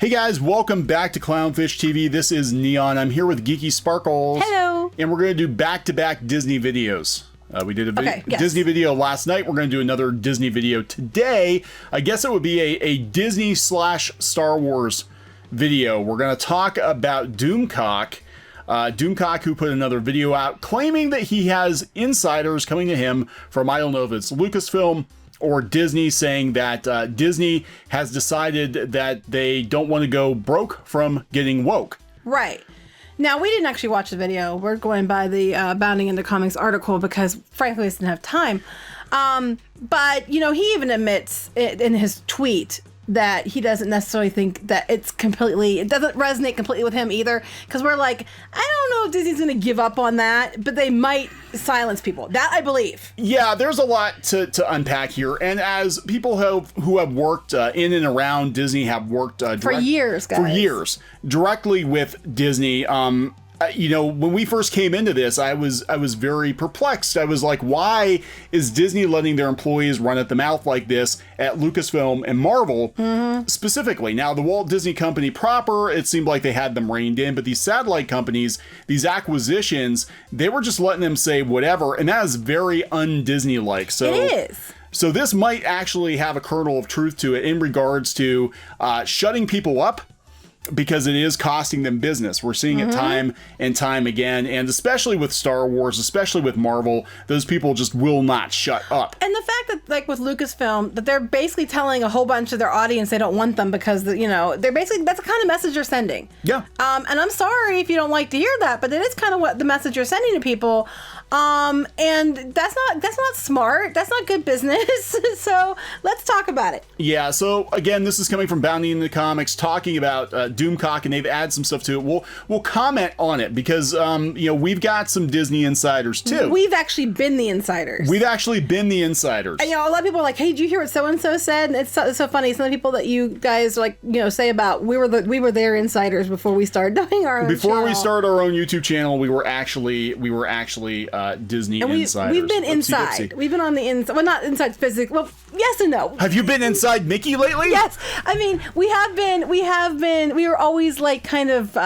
Hey guys, welcome back to CLOWNFISH TV. This is Kneon. I'm here with Geeky Sparkles. Hello. And we're going to do back-to-back Disney videos. We did a yes. Disney video last night. We're going to do another Disney video today. I guess it would be a Disney / Star Wars video. We're going to talk about Doomcock. Doomcock, who put another video out claiming that he has insiders coming to him from, I don't know if it's Lucasfilm or Disney, saying that Disney has decided that they don't want to go broke from getting woke. Right. Now, we didn't actually watch the video. We're going by the Bounding into Comics article because, frankly, we didn't have time. But, you know, he even admits in his tweet that he doesn't necessarily think that it doesn't resonate completely with him either. Because we're like, I don't know if Disney's going to give up on that, but they might silence people. That I believe. Yeah, there's a lot to unpack here. And as people who have worked in and around Disney have worked for years, guys. For years, directly with Disney. You know, when we first came into this, I was very perplexed. I was like, why is Disney letting their employees run at the mouth like this at Lucasfilm and Marvel specifically? Now, the Walt Disney Company proper, it seemed like they had them reined in, but these satellite companies, these acquisitions, they were just letting them say whatever, and that is very un-Disney-like. So it is. So this might actually have a kernel of truth to it in regards to shutting people up, because it is costing them business. We're seeing it time and time again, and especially with Star Wars, especially with Marvel, those people just will not shut up. And the fact that, like with Lucasfilm, that they're basically telling a whole bunch of their audience they don't want them because, you know, they're basically, that's the kind of message they're sending. Yeah. And I'm sorry if you don't like to hear that, but it is kind of what the message you're sending to people. And that's not smart. That's not good business. So let's talk about it. Yeah. So again, this is coming from Bounding into Comics, talking about Doomcock, and they've added some stuff to it. We'll comment on it because you know, we've got some Disney insiders too. We've actually been the insiders. We've actually been the insiders. And, you know, a lot of people are like, "Hey, did you hear what so and so said?" And it's so funny. Some of the people that you guys like, you know, say about we were their insiders before we started doing our own Before channel. we started our own YouTube channel, we were actually Disney insiders. We've been inside. We've been on the inside. Well, not inside physically. Well, yes and no. Have you been inside Mickey lately? Yes. I mean, we have been. We were always like kind of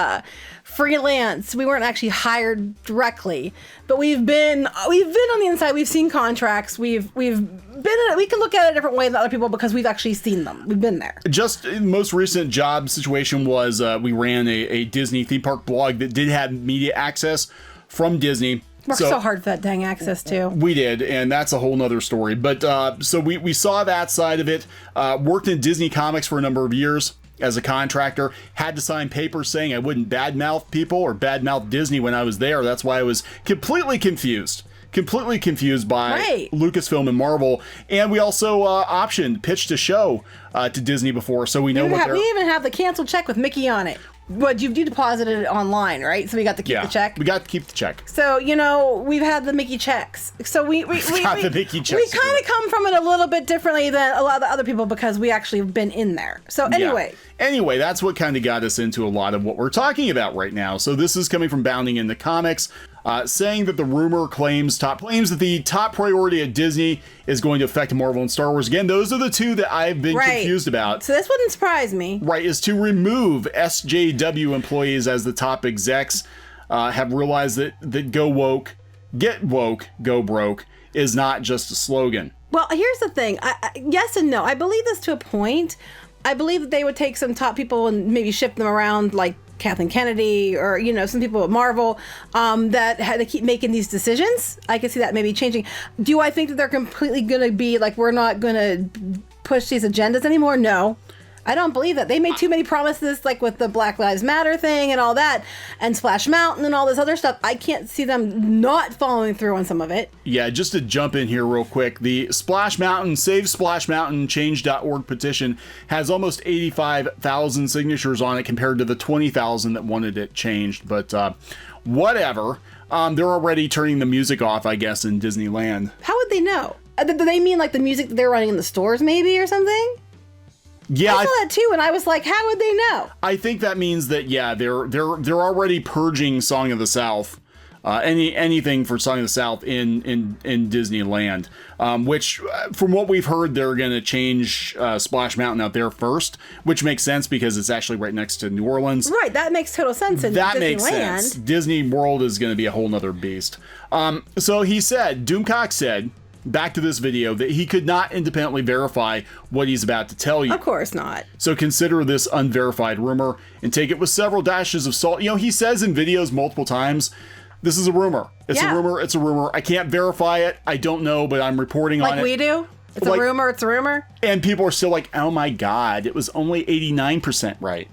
freelance. We weren't actually hired directly, but we've been on the inside. We've seen contracts. We can look at it a different way than other people because we've actually seen them. We've been there. Just most recent job situation was we ran a Disney theme park blog that did have media access from Disney. Worked so hard for that dang access too. We did, and that's a whole nother story. But so we saw that side of it. Worked in Disney Comics for a number of years as a contractor. Had to sign papers saying I wouldn't badmouth people or badmouth Disney when I was there. That's why I was completely confused by Lucasfilm and Marvel. And we also pitched a show to Disney before, so we know we even have the canceled check with Mickey on it. But you deposited it online, right? So we got to keep the check? We got to keep the check. So, you know, we've had the Mickey checks. So we got the Mickey checks. We kind of come from it a little bit differently than a lot of the other people because we actually have been in there. So anyway. Yeah. Anyway, that's what kind of got us into a lot of what we're talking about right now. So this is coming from Bounding into Comics, saying that the rumor claims that the top priority at Disney is going to affect Marvel and Star Wars. Again, those are the two that I've been confused about. So this wouldn't surprise me. Right, is to remove SJW employees as the top execs have realized that go woke, get woke, go broke is not just a slogan. Well, here's the thing. Yes and no. I believe this to a point. I believe that they would take some top people and maybe shift them around, like Kathleen Kennedy or, you know, some people at Marvel that had to keep making these decisions. I can see that maybe changing. Do I think that they're completely going to be like, we're not going to push these agendas anymore? No. I don't believe that. They made too many promises, like with the Black Lives Matter thing and all that, and Splash Mountain and all this other stuff. I can't see them not following through on some of it. Yeah, just to jump in here real quick, the Splash Mountain, Save Splash Mountain, Change.org petition has almost 85,000 signatures on it compared to the 20,000 that wanted it changed. But whatever. They're already turning the music off, I guess, in Disneyland. How would they know? Do they mean like the music that they're running in the stores maybe or something? Yeah, I saw that too, and I was like, how would they know? I think that means that, yeah, they're already purging Song of the South anything for Song of the South in Disneyland, which from what we've heard, they're going to change Splash Mountain out there first, which makes sense because it's actually right next to New Orleans. Right, that makes total sense in that Disneyland. Makes sense. Disney World is going to be a whole nother beast. So he said, Doomcock said, back to this video, that he could not independently verify what he's about to tell you. Of course not. So consider this unverified rumor and take it with several dashes of salt. You know, he says in videos multiple times, this is a rumor. It's a rumor. It's a rumor. I can't verify it. I don't know, but I'm reporting on it. Like we do? It's a rumor. It's a rumor. And people are still like, oh my God, it was only 89% right.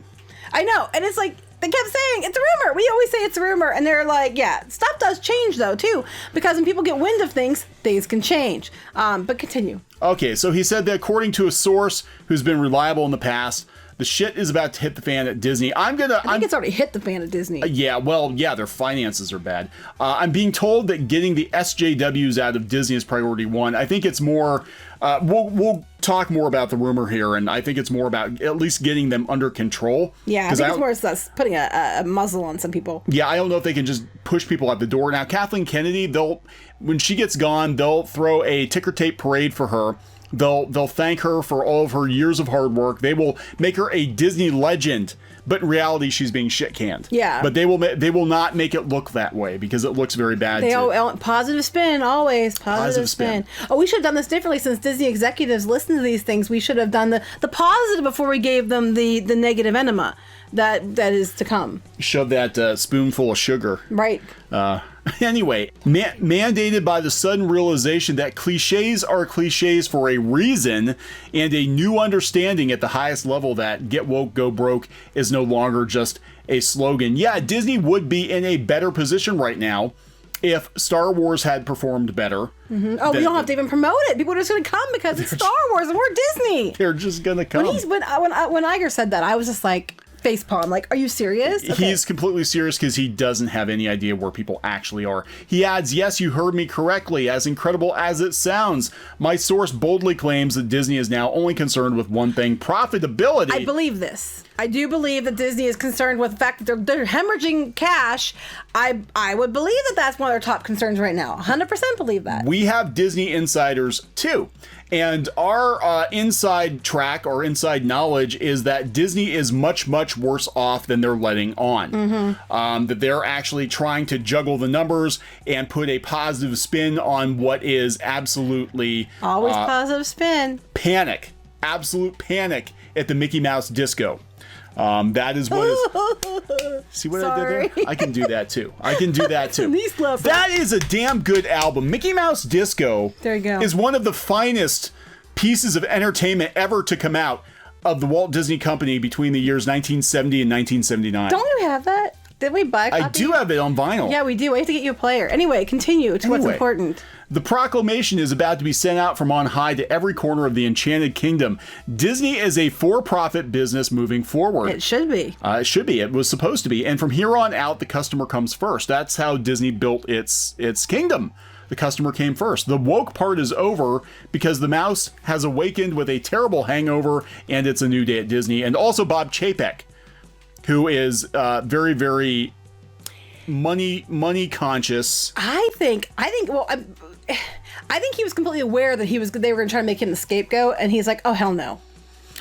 I know. And it's like, they kept saying, it's a rumor. We always say it's a rumor. And they're like, yeah, stuff does change though, too. Because when people get wind of things, things can change. But continue. Okay, so he said that according to a source who's been reliable in the past, the shit is about to hit the fan at Disney. I think it's already hit the fan at Disney. Yeah, well, yeah, their finances are bad. I'm being told that getting the SJWs out of Disney is priority one. I think it's more, we'll talk more about the rumor here, and I think it's more about at least getting them under control. Yeah, I think it's more us putting a muzzle on some people. Yeah, I don't know if they can just push people out the door. Now, Kathleen Kennedy, when she gets gone, they'll throw a ticker tape parade for her. They'll thank her for all of her years of hard work. They will make her a Disney legend, but in reality, she's being shit canned. Yeah. But they will not make it look that way because it looks very bad. Positive spin, always positive spin. Oh, we should have done this differently since Disney executives listen to these things. We should have done the positive before we gave them the negative enema that is to come. Shove that spoonful of sugar. Right. Anyway, mandated by the sudden realization that cliches are cliches for a reason, and a new understanding at the highest level that get woke, go broke is no longer just a slogan. Yeah, Disney would be in a better position right now if Star Wars had performed better. Mm-hmm. Oh, we don't have to even promote it. People are just going to come because it's Star Wars and we're Disney. They're just going to come. When Iger said that, I was just like, facepalm. Like, are you serious? Okay. He's completely serious because he doesn't have any idea where people actually are. He adds, yes, you heard me correctly. As incredible as it sounds, my source boldly claims that Disney is now only concerned with one thing, profitability. I believe this. I do believe that Disney is concerned with the fact that they're hemorrhaging cash. I would believe that that's one of their top concerns right now. 100% believe that. We have Disney insiders too. And our inside track or inside knowledge is that Disney is much, much worse off than they're letting on. Mm-hmm. That they're actually trying to juggle the numbers and put a positive spin on what is absolutely... Always positive spin. Panic. Absolute panic at the Mickey Mouse Disco. That is what is... See what Sorry. I did there? I can do that too. That That is a damn good album. Mickey Mouse Disco there you go. Is one of the finest pieces of entertainment ever to come out of the Walt Disney Company between the years 1970 and 1979. Don't you have that? Did we buy a copy? I do have it on vinyl. Yeah, we do. We have to get you a player. Anyway, continue to what's important. The proclamation is about to be sent out from on high to every corner of the Enchanted Kingdom. Disney is a for-profit business moving forward. It should be. It should be. It was supposed to be. And from here on out, the customer comes first. That's how Disney built its kingdom. The customer came first. The woke part is over because the mouse has awakened with a terrible hangover, and it's a new day at Disney. And also Bob Chapek, who is very, very money conscious. I think he was completely aware that they were going to try to make him the scapegoat, and he's like, oh, hell no.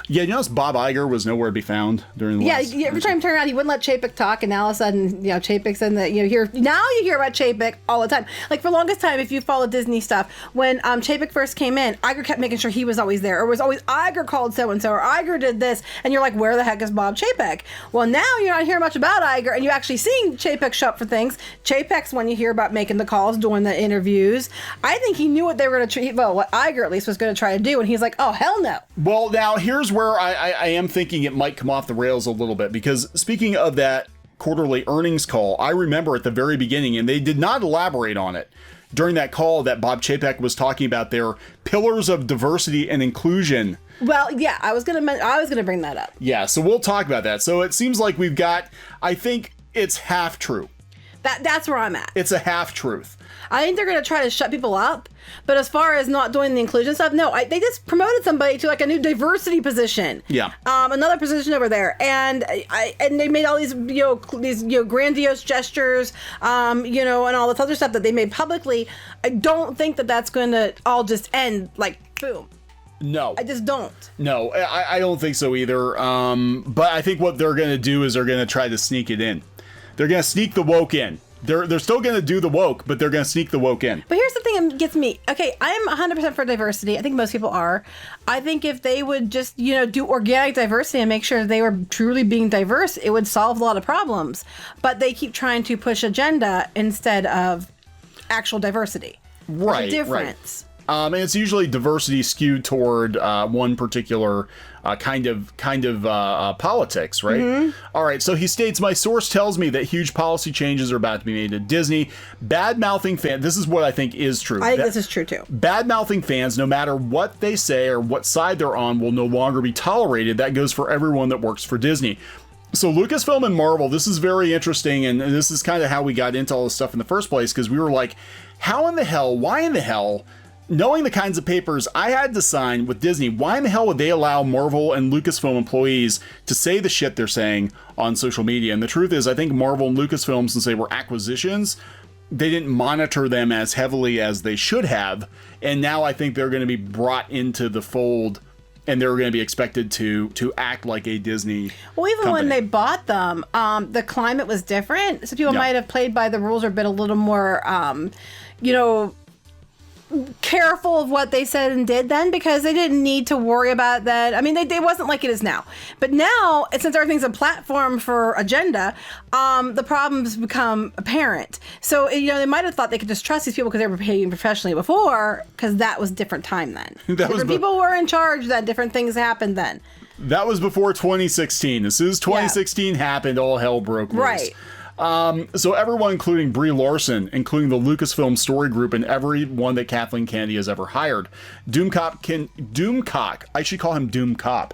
Yeah, you notice Bob Iger was nowhere to be found during the last... every time he turned around, he wouldn't let Chapek talk, and now all of a sudden, Chapek said that, you hear about Chapek all the time. Like, for the longest time, if you follow Disney stuff, when Chapek first came in, Iger kept making sure he was always there, or was always Iger called so-and-so, or Iger did this, and you're like, where the heck is Bob Chapek? Well, now you're not hearing much about Iger, and you're actually seeing Chapek show up for things. Chapek's when you hear about making the calls, doing the interviews. I think he knew what they were going to what Iger at least was going to try to do, and he's like, oh, hell no. Well, now, here's where I am thinking it might come off the rails a little bit, because speaking of that quarterly earnings call, I remember at the very beginning, and they did not elaborate on it during that call, that Bob Chapek was talking about their pillars of diversity and inclusion. Well, yeah, I was gonna bring that up. Yeah, so we'll talk about that. So it seems like we've got, I think it's half true. That's where I'm at. It's a half truth. I think they're going to try to shut people up. But as far as not doing the inclusion stuff, no, they just promoted somebody to like a new diversity position. Yeah. Another position over there, and they made all these grandiose gestures, and all this other stuff that they made publicly. I don't think that that's going to all just end like boom. No. I just don't. No, I don't think so either. But I think what they're going to do is they're going to try to sneak it in. They're going to sneak the woke in. They're still going to do the woke, but they're going to sneak the woke in. But here's the thing that gets me. Okay, I'm 100% for diversity. I think most people are. I think if they would just, do organic diversity and make sure they were truly being diverse, it would solve a lot of problems. But they keep trying to push agenda instead of actual diversity. Right. There's a difference. Right. And it's usually diversity skewed toward one particular kind of politics, right? Mm-hmm. All right, so he states, my source tells me that huge policy changes are about to be made at Disney. Badmouthing fans, this is what I think is true. I think this is true too. Badmouthing fans, no matter what they say or what side they're on, will no longer be tolerated. That goes for everyone that works for Disney. So Lucasfilm and Marvel, this is very interesting, and this is kind of how we got into all this stuff in the first place, because we were like, how in the hell, why in the hell, knowing the kinds of papers I had to sign with Disney, why in the hell would they allow Marvel and Lucasfilm employees to say the shit they're saying on social media? And the truth is, I think Marvel and Lucasfilm, since they were acquisitions, they didn't monitor them as heavily as they should have. And now I think they're going to be brought into the fold, and they're going to be expected to act like a Disney Well, even company. when they bought them, the climate was different. So people might have played by the rules or been a little more, careful of what they said and did then, because they didn't need to worry about that. I mean, they wasn't like it is now. But now, since everything's a platform for agenda, the problems become apparent. So, they might have thought they could just trust these people because they were behaving professionally before, because that was different time then. Different people were in charge then. Different things happened then. That was before 2016. As soon as 2016 happened, all hell broke loose. Right. So everyone, including Brie Larson, including the Lucasfilm story group, and everyone that Kathleen Kennedy has ever hired, Doomcock, I should call him Doomcop.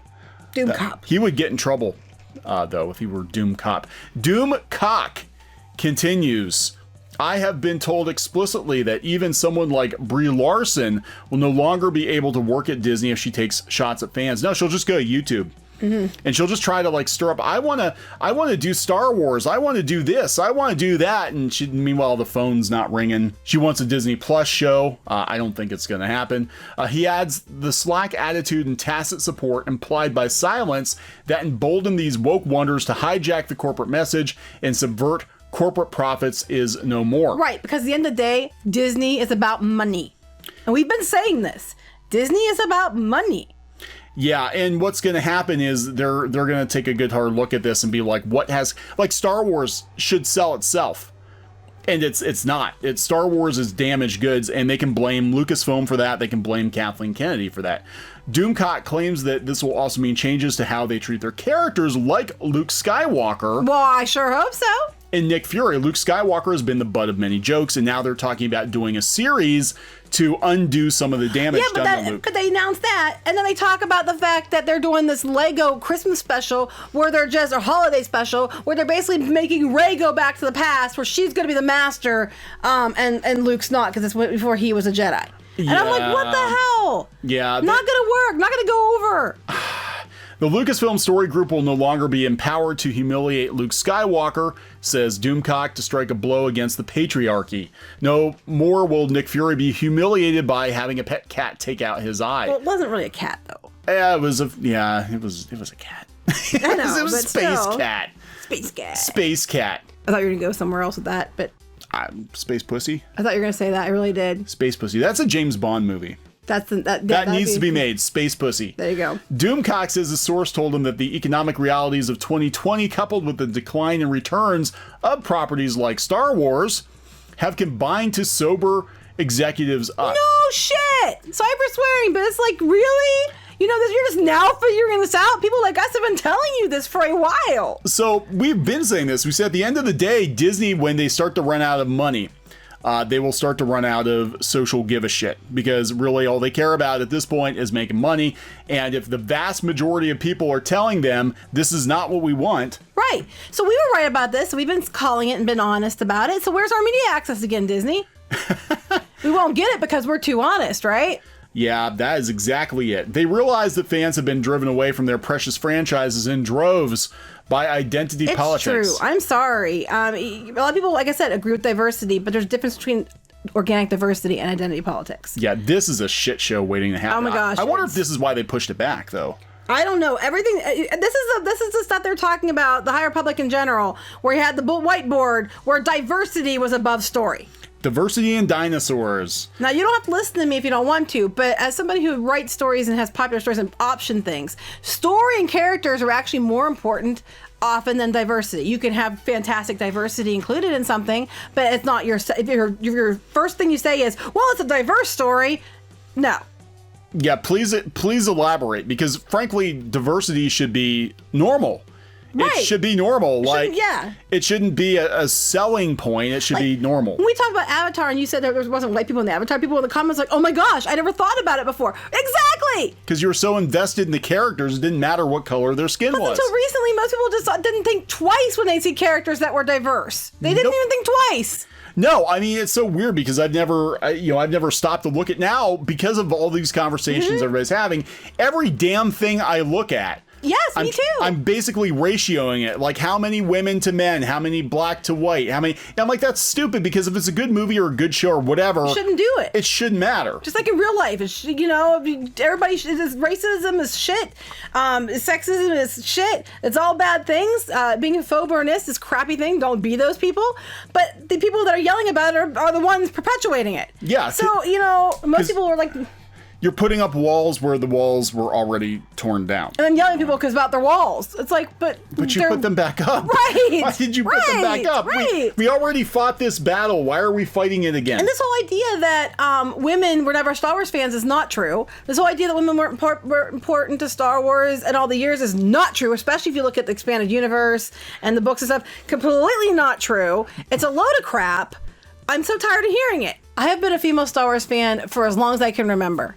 Doomcop. He would get in trouble, though, if he were Doomcop. Doomcock continues. I have been told explicitly that even someone like Brie Larson will no longer be able to work at Disney if she takes shots at fans. No, she'll just go to YouTube. Mm-hmm. And she'll just try to stir up. I want to do Star Wars. I want to do this. I want to do that. And meanwhile, the phone's not ringing. She wants a Disney Plus show. I don't think it's going to happen. He adds, the slack attitude and tacit support implied by silence that embolden these woke wonders to hijack the corporate message and subvert corporate profits is no more. Right, because at the end of the day, Disney is about money. And we've been saying this. Disney is about money. Yeah, and what's going to happen is they're going to take a good hard look at this and be like, Star Wars should sell itself. And it's not. Star Wars is damaged goods, and they can blame Lucasfilm for that. They can blame Kathleen Kennedy for that. Doomcock claims that this will also mean changes to how they treat their characters, like Luke Skywalker. Well, I sure hope so. And Nick Fury. Luke Skywalker has been the butt of many jokes, and now they're talking about doing a series to undo some of the damage done to Luke. But they announced that, and then they talk about the fact that they're doing this Lego Christmas special, where they're just a holiday special, where they're basically making Rey go back to the past, where she's going to be the master, and Luke's not, because it's before he was a Jedi. And I'm like, what the hell? Yeah. Not going to work. Not going to go over. The Lucasfilm story group will no longer be empowered to humiliate Luke Skywalker, says Doomcock, to strike a blow against the patriarchy. No more will Nick Fury be humiliated by having a pet cat take out his eye. Well, it wasn't really a cat, though. Yeah, it was a cat. I know, it was a space still. cat. Space cat. Space cat. I thought you were going to go somewhere else with that, but... Space pussy? I thought you were going to say that. I really did. Space pussy. That's a James Bond movie. That needs to be made. Space pussy. There you go. Doomcock says the source told him that the economic realities of 2020, coupled with the decline in returns of properties like Star Wars, have combined to sober executives up. No shit! Cyber swearing, but it's like, really? You're just now figuring this out? People like us have been telling you this for a while. So we've been saying this. We said at the end of the day, Disney, when they start to run out of money, they will start to run out of social give a shit, because really all they care about at this point is making money. And if the vast majority of people are telling them this is not what we want. Right. So we were right about this. So we've been calling it and been honest about it. So where's our media access again, Disney? We won't get it because we're too honest, right? Yeah, that is exactly it. They realize that fans have been driven away from their precious franchises in droves by identity politics. It's true. I'm sorry. A lot of people, like I said, agree with diversity, but there's a difference between organic diversity and identity politics. Yeah, this is a shit show waiting to happen. Oh my gosh. I wonder if this is why they pushed it back, though. I don't know. Everything. This is the stuff they're talking about, the High Republic in general, where you had the whiteboard where diversity was above story. Diversity and dinosaurs. Now, you don't have to listen to me if you don't want to, but as somebody who writes stories and has popular stories and option things, story and characters are actually more important often than diversity. You can have fantastic diversity included in something, but it's not if your first thing you say is, well, it's a diverse story. No. Yeah, please elaborate, because frankly, diversity should be normal. Right. It should be normal. Yeah. It shouldn't be a selling point. It should be normal. When we talk about Avatar and you said there wasn't white people in the Avatar, people in the comments like, oh my gosh, I never thought about it before. Exactly. Because you were so invested in the characters, it didn't matter what color their skin was. Until recently, most people just didn't think twice when they see characters that were diverse. They didn't even think twice. No, I mean, it's so weird because I've never stopped to look at now because of all these conversations everybody's having. Every damn thing I look at. Yes, me too. I'm basically ratioing it, like how many women to men, how many black to white, how many. And I'm like, that's stupid, because if it's a good movie or a good show or whatever, you shouldn't do it. It shouldn't matter. Just like in real life, everybody. Racism is shit. Sexism is shit. It's all bad things. Being a faux bornist is a crappy thing. Don't be those people. But the people that are yelling about it are the ones perpetuating it. Yeah. So most people are like. You're putting up walls where the walls were already torn down. And then yelling at people about their walls. It's like, but you put them back up. Right. Why did you put them back up? Right. We already fought this battle. Why are we fighting it again? And this whole idea that women were never Star Wars fans is not true. This whole idea that women were important to Star Wars and all the years is not true, especially if you look at the expanded universe and the books and stuff. Completely not true. It's a load of crap. I'm so tired of hearing it. I have been a female Star Wars fan for as long as I can remember.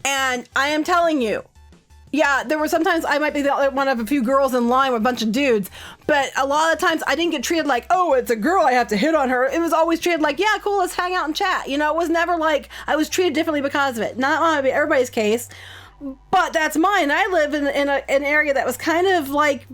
And I am telling you, yeah, there were sometimes I might be one of a few girls in line with a bunch of dudes, but a lot of times I didn't get treated like, oh, it's a girl, I have to hit on her. It was always treated like, yeah, cool, let's hang out and chat. It was never like I was treated differently because of it. Not on everybody's case, but that's mine. I live in an area that was kind of like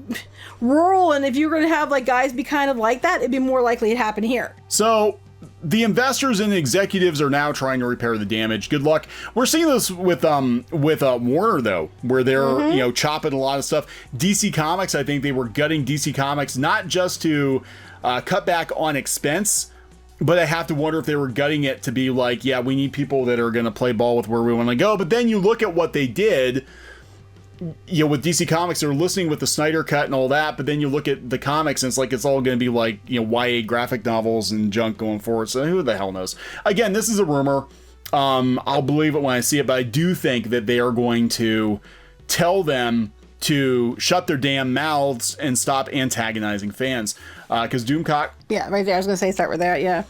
rural, and if you were going to have like guys be kind of like that, it'd be more likely it happened here. So the investors and executives are now trying to repair the damage. Good luck. We're seeing this with Warner, though, where they're chopping a lot of stuff. DC Comics, I think they were gutting DC Comics not just to cut back on expense, but I have to wonder if they were gutting it to be like, yeah, we need people that are going to play ball with where we want to go. But then you look at what they did. With DC Comics, they're listening with the Snyder Cut and all that, but then you look at the comics and it's all going to be like, YA graphic novels and junk going forward. So who the hell knows? Again, this is a rumor. I'll believe it when I see it, but I do think that they are going to tell them to shut their damn mouths and stop antagonizing fans. Because Doomcock... Yeah, right there. I was going to say start with that, yeah.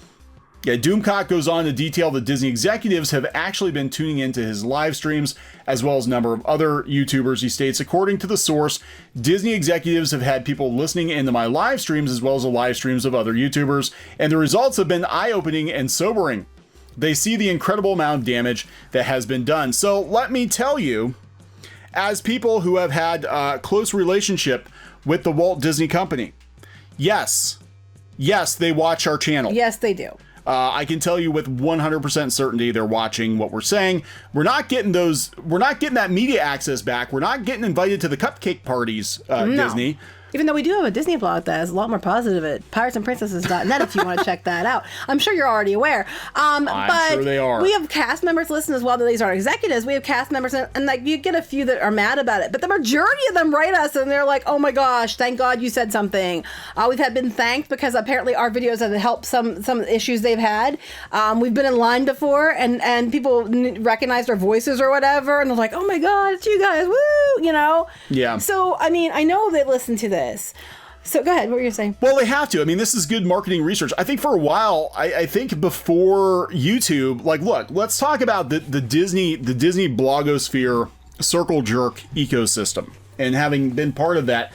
Yeah, Doomcock goes on to detail that Disney executives have actually been tuning into his live streams, as well as a number of other YouTubers. He states, according to the source, Disney executives have had people listening into my live streams as well as the live streams of other YouTubers, and the results have been eye-opening and sobering. They see the incredible amount of damage that has been done. So let me tell you, as people who have had a close relationship with the Walt Disney Company, yes, they watch our channel. Yes, they do. I can tell you with 100% certainty they're watching what we're saying. We're not getting that media access back. We're not getting invited to the cupcake parties, no. Disney. Even though we do have a Disney blog that is a lot more positive at piratesandprincesses.net if you want to check that out. I'm sure you're already aware. I'm sure they are. We have cast members listen as well. These are executives. We have cast members, and like you get a few that are mad about it. But the majority of them write us, and they're like, oh my gosh, thank God you said something. We've been thanked because apparently our videos have helped some issues they've had. We've been in line before, and people recognized our voices or whatever, and they're like, oh my God, it's you guys, woo, Yeah. So, I mean, I know they listen to this. So go ahead, what were you saying? Well, they have to. I mean, this is good marketing research. I think for a while, I think before YouTube, like, look, let's talk about the Disney blogosphere circle jerk ecosystem. And having been part of that,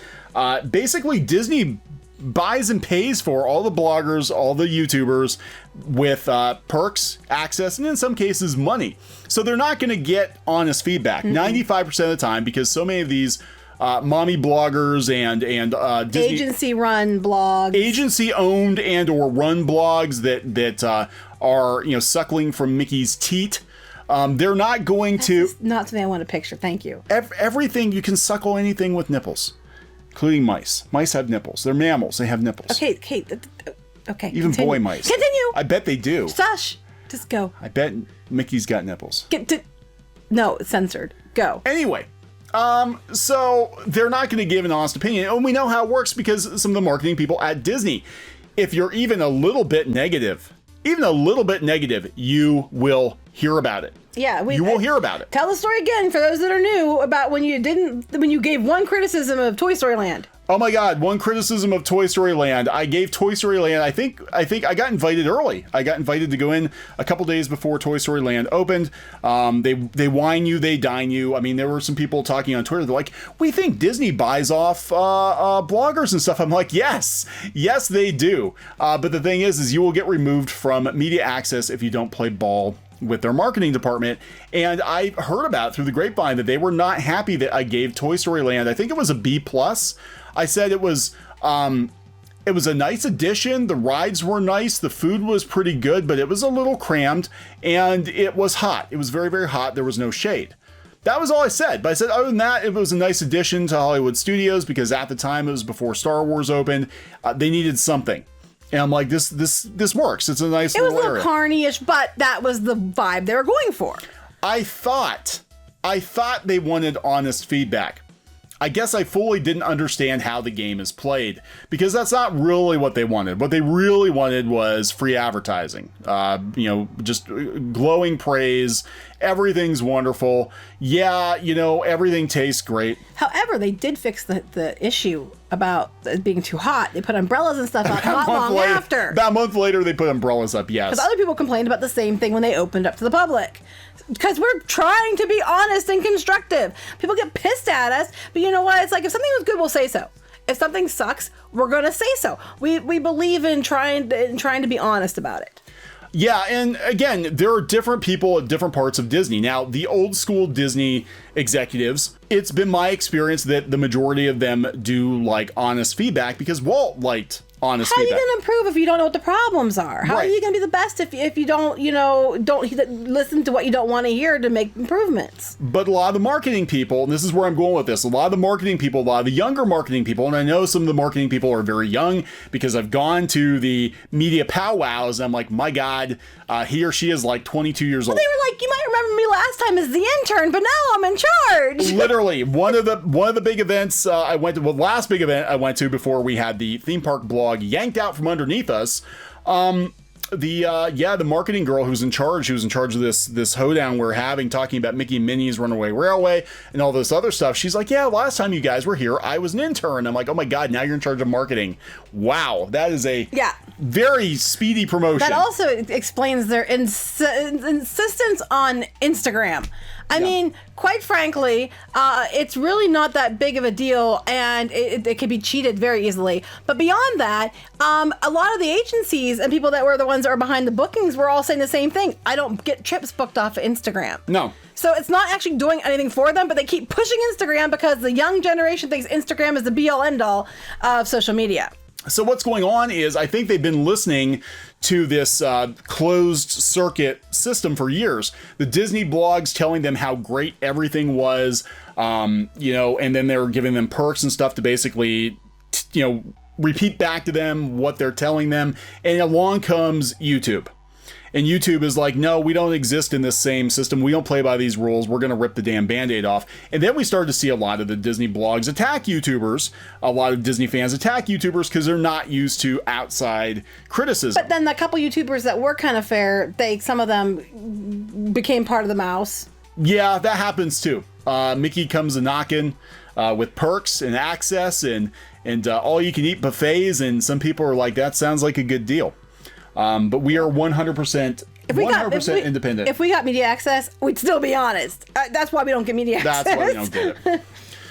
basically Disney buys and pays for all the bloggers, all the YouTubers with perks, access, and in some cases money. So they're not going to get honest feedback 95% of the time, because so many of these mommy bloggers and Disney agency-run blogs, agency-owned and or run blogs that are suckling from Mickey's teat. They're not going to. Not something I want to picture. Thank you. Everything, you can suckle anything with nipples, including mice. Mice have nipples. They're mammals. They have nipples. Okay. Okay. Even continue. boy mice. Continue. I bet they do. Shush. Just go. I bet Mickey's got nipples. No, it's censored. Go. Anyway. So they're not going to give an honest opinion. And we know how it works because some of the marketing people at Disney, if you're even a little bit negative, you will hear about it. Yeah, you will hear about it. Tell the story again for those that are new about when you gave one criticism of Toy Story Land. Oh my God, one criticism of Toy Story Land. I gave Toy Story Land, I think I got invited early. I got invited to go in a couple days before Toy Story Land opened. They wine you, they dine you. I mean, there were some people talking on Twitter. They're like, we think Disney buys off bloggers and stuff. I'm like, yes, they do. But the thing is you will get removed from media access if you don't play ball with their marketing department. And I heard about it through the grapevine that they were not happy that I gave Toy Story Land, I think it was a B+. I said it was a nice addition. The rides were nice. The food was pretty good, but it was a little crammed and it was hot. It was very, very hot. There was no shade. That was all I said. But I said, other than that, it was a nice addition to Hollywood Studios because at the time it was before Star Wars opened. They needed something. And I'm like, this works. It's a nice little area. It was a little carny-ish, but that was the vibe they were going for. I thought they wanted honest feedback. I guess I fully didn't understand how the game is played because that's not really what they wanted. What they really wanted was free advertising. Just glowing praise. Everything's wonderful. Yeah, everything tastes great. However, they did fix the issue about it being too hot. They put umbrellas and stuff up not long after. About a month later, they put umbrellas up, yes. Because other people complained about the same thing when they opened up to the public. Because we're trying to be honest and constructive. People get pissed at us, but you know what? It's like if something was good, we'll say so. If something sucks, we're gonna say so. We believe in trying to be honest about it. Yeah, and again, there are different people at different parts of Disney. Now, the old school Disney executives, it's been my experience that the majority of them do like honest feedback because Walt liked honest feedback. How are you going to improve if you don't know what the problems are? How are you going to be the best if you don't listen to what you don't want to hear to make improvements? But a lot of the marketing people, and this is where I'm going with this, a lot of the marketing people, a lot of the younger marketing people, and I know some of the marketing people are very young because I've gone to the media powwows and I'm like, my God, he or she is like 22 years old. They were like, you might remember me last time as the intern, but now I'm in charge. Literally, one of the big events I went to, the last big event I went to before we had the theme park blog yanked out from underneath us. The marketing girl who's in charge of this hoedown we're having, talking about Mickey and Minnie's Runaway Railway and all this other stuff. She's like, yeah, last time you guys were here, I was an intern. I'm like, oh my God, now you're in charge of marketing. Wow, that is a very speedy promotion. That also explains their insistence on Instagram. I mean, quite frankly, it's really not that big of a deal, and it can be cheated very easily. But beyond that, a lot of the agencies and people that were the ones that were behind the bookings were all saying the same thing. I don't get trips booked off of Instagram. No. So it's not actually doing anything for them, but they keep pushing Instagram because the young generation thinks Instagram is the be-all, end-all of social media. So what's going on is I think they've been listening to this closed circuit system for years. The Disney blogs telling them how great everything was, and then they're giving them perks and stuff to basically, repeat back to them what they're telling them. And along comes YouTube. And YouTube is like, no, we don't exist in this same system. We don't play by these rules. We're going to rip the damn Band-Aid off. And then we started to see a lot of the Disney blogs attack YouTubers. A lot of Disney fans attack YouTubers because they're not used to outside criticism. But then the couple YouTubers that were kind of fair, some of them became part of the mouse. Yeah, that happens too. Mickey comes a knocking with perks and access and all you can eat buffets. And some people are like, that sounds like a good deal. But we are 100% independent. If we got media access, we'd still be honest. That's why we don't get media access. That's why we don't get it.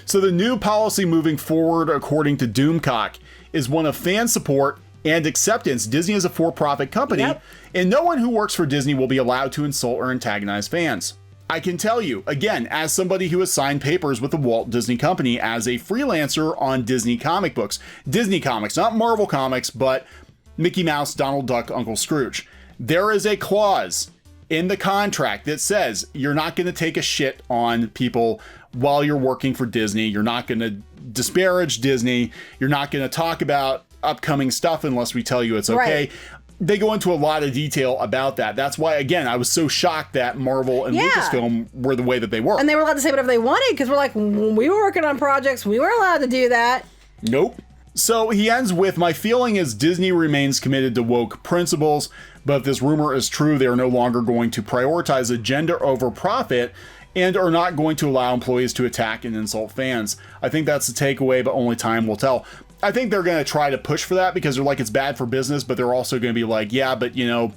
So the new policy moving forward, according to Doomcock, is one of fan support and acceptance. Disney is a for-profit company, and no one who works for Disney will be allowed to insult or antagonize fans. I can tell you, again, as somebody who has signed papers with the Walt Disney Company as a freelancer on Disney comic books. Disney comics, not Marvel comics, but Mickey Mouse, Donald Duck, Uncle Scrooge. There is a clause in the contract that says you're not going to take a shit on people while you're working for Disney. You're not going to disparage Disney. You're not going to talk about upcoming stuff unless we tell you it's okay. Right. They go into a lot of detail about that. That's why, again, I was so shocked that Marvel and Lucasfilm were the way that they were. And they were allowed to say whatever they wanted because we're like, we were working on projects. We weren't allowed to do that. Nope. So he ends with, my feeling is Disney remains committed to woke principles, but if this rumor is true, they are no longer going to prioritize agenda over profit and are not going to allow employees to attack and insult fans. I think that's the takeaway, but only time will tell. I think they're going to try to push for that because they're like, it's bad for business, but they're also going to be like, yeah, but you know,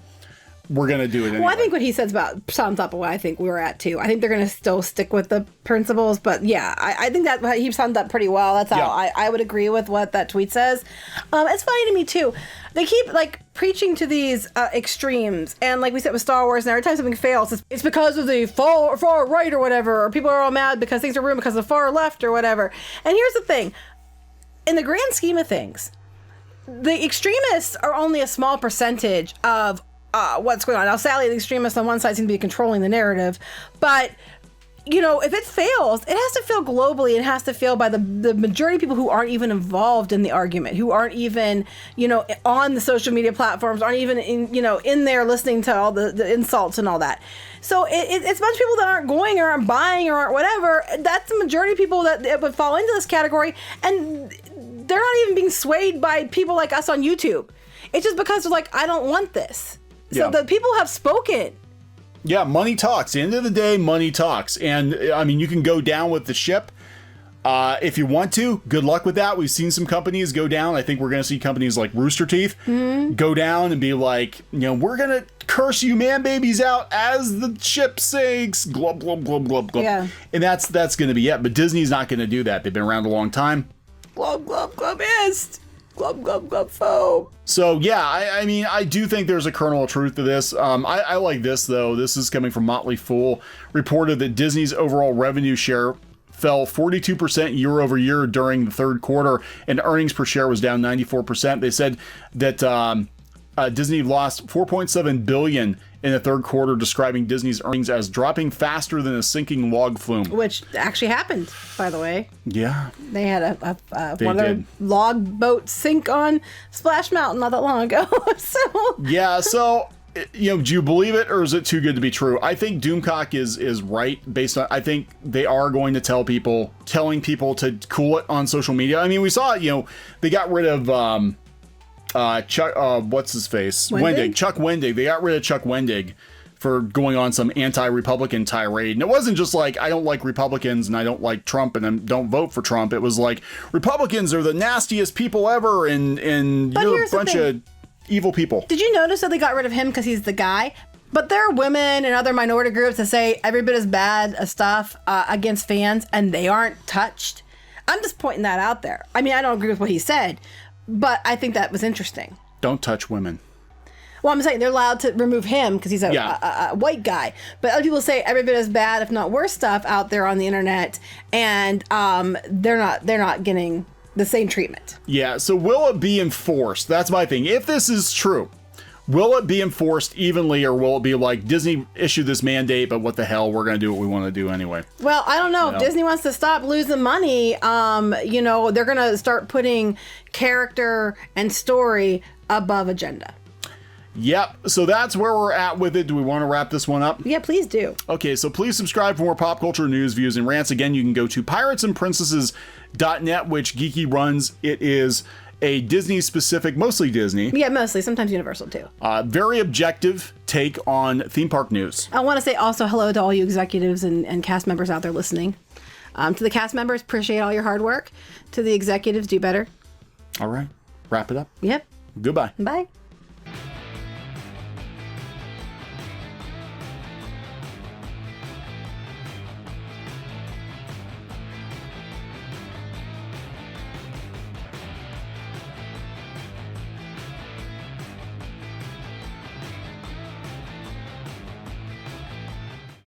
we're going to do it anyway. Well, I think what he says about sums up what I think we were at too. I think they're going to still stick with the principles, but yeah, I think that he summed up pretty well. That's how I would agree with what that tweet says. It's funny to me too. They keep like preaching to these extremes, and like we said with Star Wars, and every time something fails, it's because of the far right or whatever, or people are all mad because things are ruined because of the far left or whatever. And here's the thing. In the grand scheme of things, the extremists are only a small percentage of what's going on. Now, sadly, the extremists on one side seem to be controlling the narrative, but you know, if it fails, it has to fail globally. It has to fail by the majority of people who aren't even involved in the argument, who aren't even, you know, on the social media platforms, aren't even in, you know, in there listening to all the insults and all that. So it's a bunch of people that aren't going or aren't buying or aren't whatever. That's the majority of people that would fall into this category, and they're not even being swayed by people like us on YouTube. It's just because they're like, I don't want this. So the people have spoken. Yeah, money talks. At the end of the day, money talks. And I mean, you can go down with the ship if you want to. Good luck with that. We've seen some companies go down. I think we're going to see companies like Rooster Teeth go down and be like, you know, we're going to curse you man babies out as the ship sinks. Glub, glub, glub, glub, glub. Yeah. And that's going to be it. But Disney's not going to do that. They've been around a long time. Glub, glub, glubist. Glub, glub, glub, foam. So, yeah, I mean, I do think there's a kernel of truth to this. I like this, though. This is coming from Motley Fool. Reported that Disney's overall revenue share fell 42% year over year during the third quarter, and earnings per share was down 94%. They said that Disney lost $4.7 billion in the third quarter, describing Disney's earnings as dropping faster than a sinking log flume. Which actually happened, by the way. Yeah. They had one of their log boats sink on Splash Mountain not that long ago. Yeah, so, you know, do you believe it, or is it too good to be true? I think Doomcock is right, based on, I think they are going to telling people to cool it on social media. I mean, we saw, you know, they got rid of, Chuck, what's his face? Wendig. Chuck Wendig. They got rid of Chuck Wendig for going on some anti-Republican tirade. And it wasn't just like, I don't like Republicans and I don't like Trump and I don't vote for Trump. It was like, Republicans are the nastiest people ever and you're a bunch of evil people. Did you notice that they got rid of him because he's the guy? But there are women and other minority groups that say every bit as bad as stuff against fans, and they aren't touched. I'm just pointing that out there. I mean, I don't agree with what he said, but I think that was interesting. Don't touch women. Well, I'm saying they're allowed to remove him because he's a white guy. But other people say every bit as bad, if not worse, stuff out there on the internet, and they're not getting the same treatment. Yeah. So will it be enforced? That's my thing. If this is true, will it be enforced evenly, or will it be like Disney issued this mandate, but what the hell, we're going to do what we want to do anyway? Well, I don't know. If Disney wants to stop losing money, you know, they're going to start putting character and story above agenda. Yep. So that's where we're at with it. Do we want to wrap this one up? Yeah, please do. Okay, so please subscribe for more pop culture news, views, and rants. Again, you can go to piratesandprincesses.net, which Geeky runs. It is a Disney-specific, mostly Disney. Yeah, mostly. Sometimes Universal, too. Very objective take on theme park news. I want to say also hello to all you executives and cast members out there listening. To the cast members, appreciate all your hard work. To the executives, do better. All right. Wrap it up. Yep. Goodbye. Bye.